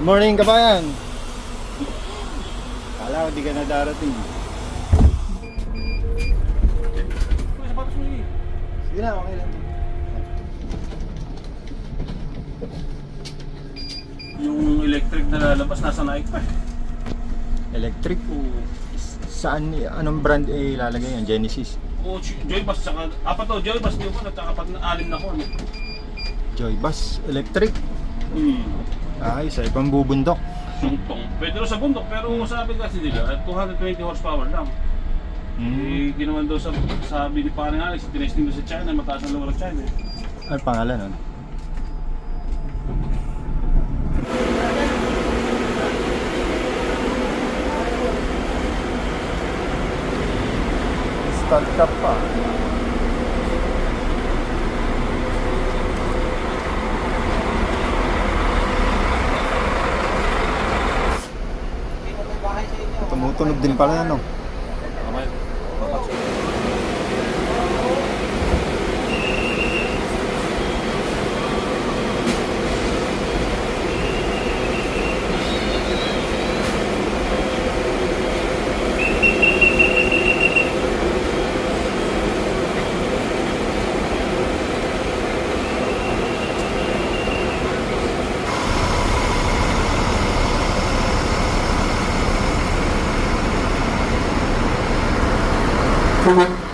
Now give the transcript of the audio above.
Morning kabayan. Kala ko di ka na darating. Sige na, okay lang. Yung electric na lalabas, nasa Nike pa. Electric. Saan, anong brand ilalagay yan? Genesis? O Joybus, saka apat to, Joybus yung at saka apat na kon. Joybus Electric. Hmm. Ay, sa ibang bubundok. Sungtong. Pwede rin sa bundok, pero sabi kasi nila, 220 horsepower lang. Eh, ginawa daw sabi ni parang Alex, tinesting doon sa China, mataas ang lugar ng China. Ano pangalan nun? Start up pa. Tumutunog din pala yan, no? Okay. Thank you.